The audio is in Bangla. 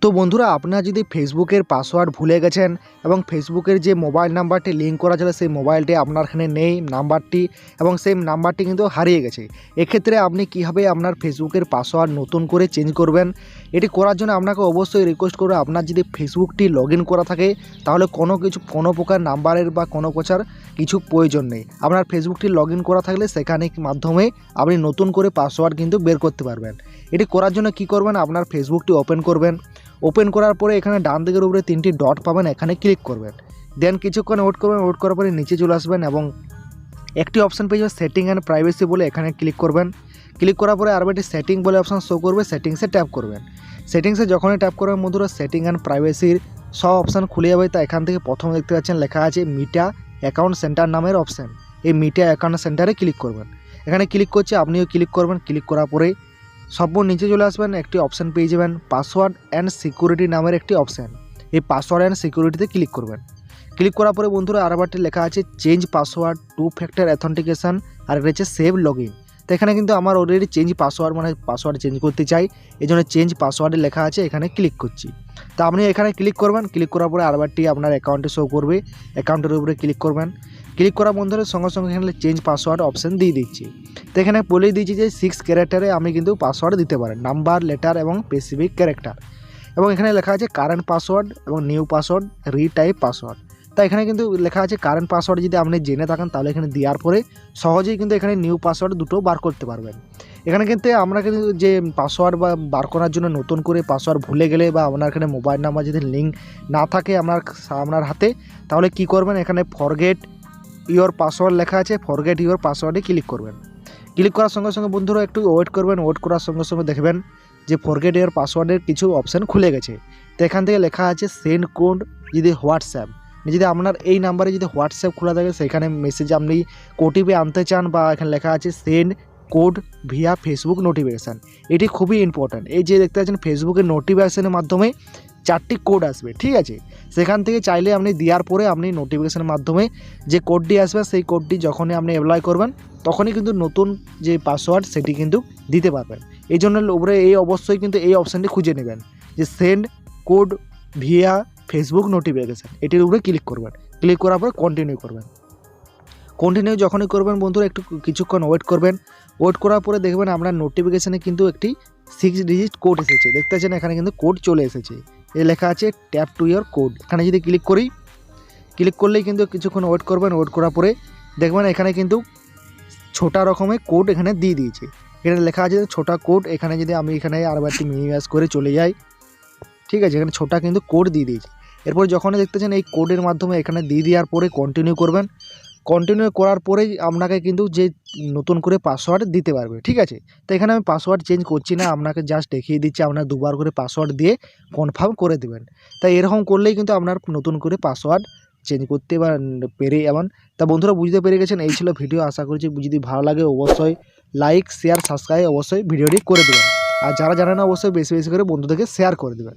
তো বন্ধুরা, আপনারা যদি ফেসবুকের পাসওয়ার্ড ভুলে গেছেন এবং ফেসবুকের যে মোবাইল নাম্বারটি লিঙ্ক করা ছিল সেই মোবাইলটি আপনার এখানে নেই নাম্বারটি, এবং সেই নাম্বারটি কিন্তু হারিয়ে গেছে, এক্ষেত্রে আপনি কীভাবে আপনার ফেসবুকের পাসওয়ার্ড নতুন করে চেঞ্জ করবেন। এটি করার জন্য আপনাকে অবশ্যই রিকোয়েস্ট করবো, আপনার যদি ফেসবুকটি লগ ইন করা থাকে তাহলে কোনো প্রকার নাম্বারের বা কোনো প্রকার কিছু প্রয়োজন নেই। আপনার ফেসবুকটি লগ ইন করা থাকলে সেখানে মাধ্যমে আপনি নতুন করে পাসওয়ার্ড কিন্তু বের করতে পারবেন। এটি করার জন্য কি করবেন, আপনার ফেসবুকটি ওপেন করবেন। ওপেন করার পরে এখানে ডান দিকের উপরে 3টি ডট পাবেন, এখানে ক্লিক করবেন। দেন কিছুক্ষণ ওয়েট করবেন, ওয়েট করার পরে নিচে চলে আসবেন এবং একটি অপশান পেয়ে যাবেন সেটিং অ্যান্ড প্রাইভেসি বলে, এখানে ক্লিক করবেন। ক্লিক করার পরে আরও একটি সেটিং বলে অপশান শো করবে, সেটিংসে ট্যাপ করবেন। সেটিংসে যখনই ট্যাপ করবেন বন্ধুরা, সেটিং অ্যান্ড প্রাইভেসির সব অপশান খুলে যাবে। তা এখান থেকে প্রথমে দেখতে পাচ্ছেন লেখা আছে মিটা অ্যাকাউন্ট সেন্টার নামের অপশান, এই মিটা অ্যাকাউন্ট সেন্টারে ক্লিক করবেন। এখানে ক্লিক করছে, আপনিও ক্লিক করবেন। ক্লিক করার পরে সর্ব নিচে চলে আসবেন, একটি অপশান পেয়ে যাবেন পাসওয়ার্ড অ্যান্ড সিকিউরিটি নামের একটি অপশান, এই পাসওয়ার্ড অ্যান্ড সিকিউরিটিতে ক্লিক করবেন। ক্লিক করার পরে বন্ধুরা আরেকটি লেখা আছে চেঞ্জ পাসওয়ার্ড 2 ফ্যাক্টর অথেন্টিকেশন, আর এটা হচ্ছে সেভ লগ ইন। তো এখানে কিন্তু আমার অলরেডি চেঞ্জ পাসওয়ার্ড মানে পাসওয়ার্ড চেঞ্জ করতে চাই, এই জন্য চেঞ্জ পাসওয়ার্ডে লেখা আছে, এখানে ক্লিক করছি। তো আপনি এখানে ক্লিক করবেন। ক্লিক করার পরে আরেকটি আপনার অ্যাকাউন্টে শো করবে, অ্যাকাউন্টের উপরে ক্লিক করবেন। ক্লিক করা বন্ধুদের সঙ্গে সঙ্গে এখানে চেঞ্জ পাসওয়ার্ড অপশান দিয়ে দিচ্ছি। তো এখানে বলেই দিচ্ছি যে 6 ক্যারেক্টারে আমি কিন্তু পাসওয়ার্ড দিতে পারেন, নাম্বার, লেটার এবং স্পেসিফিক ক্যারেক্টার। এবং এখানে লেখা আছে কারেন্ট পাসওয়ার্ড এবং নিউ পাসওয়ার্ড, রিটাইপ পাসওয়ার্ড। তো এখানে কিন্তু লেখা আছে কারেন্ট পাসওয়ার্ড যদি আপনি জেনে থাকেন তাহলে এখানে দেওয়ার পরে সহজেই কিন্তু এখানে নিউ পাসওয়ার্ড দুটো বার করতে পারবেন। এখানে কিন্তু আমরা কিন্তু যে পাসওয়ার্ড বা বার করার জন্য নতুন করে পাসওয়ার্ড ভুলে গেলে বা আপনার এখানে মোবাইল নাম্বার যদি লিঙ্ক না থাকে আপনার হাতে, তাহলে কি করবেন, এখানে ফরগেট ইওর পাসওয়ার্ড লেখা আছে, ফরগেট ইওর পাসওয়ার্ডে ক্লিক করবেন। ক্লিক করার সঙ্গে সঙ্গে বন্ধুরা একটু ওয়েট করবেন। ওয়েট করার সঙ্গে সঙ্গে দেখবেন যে ফরগেট ইওর পাসওয়ার্ডের কিছু অপশান খুলে গেছে। তো এখান থেকে লেখা আছে সেন্ড কোড, যদি হোয়াটসঅ্যাপ, যদি আপনার এই নাম্বারে যদি হোয়াটসঅ্যাপ খোলা থাকে সেখানে মেসেজ আপনি ওটিপি আনতে চান, বা এখানে লেখা আছে send code Villa Facebook notification, এটি খুবই ইম্পর্ট্যান্ট। এই যে দেখতে পাচ্ছেন ফেসবুকের নোটিফিকেশানের মাধ্যমে 4টি কোড আসবে, ঠিক আছে। সেখান থেকে চাইলে আপনি দেওয়ার পরে আপনি নোটিফিকেশানের মাধ্যমে যে কোডটি আসবে সেই কোডটি যখনই আপনি অ্যাপ্লাই করবেন তখনই কিন্তু নতুন যে পাসওয়ার্ড সেটি কিন্তু দিতে পারবেন। এই জন্য উপরে অবশ্যই কিন্তু এই অপশানটি খুঁজে নেবেন যে send code Villa Facebook notification, এটির উপরে ক্লিক করবেন। ক্লিক করার পর কন্টিনিউ করবেন। কন্টিনিউ যখনই করবেন বন্ধুরা একটু কিছুক্ষণ ওয়েট করবেন। ওয়েট করার পরে দেখবেন আপনার নোটিফিকেশানে কিন্তু একটি 6 ডিজিট কোড এসেছে, দেখতে পাচ্ছেন এখানে কিন্তু কোড চলে এসেছে। এ লেখা আছে ট্যাপ টু ইয়োর কোড, এখানে যদি ক্লিক করি, ক্লিক করলেই কিন্তু কিছুক্ষণ ওয়েট করবেন। ওয়েট করার পরে দেখবেন এখানে কিন্তু ছোটা রকমের কোড এখানে দিয়ে দিয়েছে, এখানে লেখা আছে ছোটা কোড। এখানে যদি আমি এখানে আরেকটি মিনিমাইজ করে চলে যাই, ঠিক আছে, এখানে ছোটা কিন্তু কোড দিয়ে দিয়েছে। এরপর যখনই দেখতেছেন এই কোডের মাধ্যমে এখানে দিয়ে দেওয়ার পরে কন্টিনিউ করবেন। কন্টিনিউ করার পরেই আপনাকে কিন্তু যে নতুন করে পাসওয়ার্ড দিতে পারবে, ঠিক আছে। তো এখানে আমি পাসওয়ার্ড চেঞ্জ করছি না, আপনাকে জাস্ট দেখিয়ে দিচ্ছি, আপনার দুবার করে পাসওয়ার্ড দিয়ে কনফার্ম করে দেবেন। তাই এরকম করলেই কিন্তু আপনার নতুন করে পাসওয়ার্ড চেঞ্জ করতে পেরে এমন। তা বন্ধুরা বুঝতে পেরে গেছেন, এই ছিল ভিডিও। আশা করছি যদি ভালো লাগে অবশ্যই লাইক, শেয়ার, সাবস্ক্রাইব অবশ্যই ভিডিওটি করে দেবেন। আর যারা জানেন না অবশ্যই বেশি বেশি করে বন্ধুদেরকে শেয়ার করে দেবেন।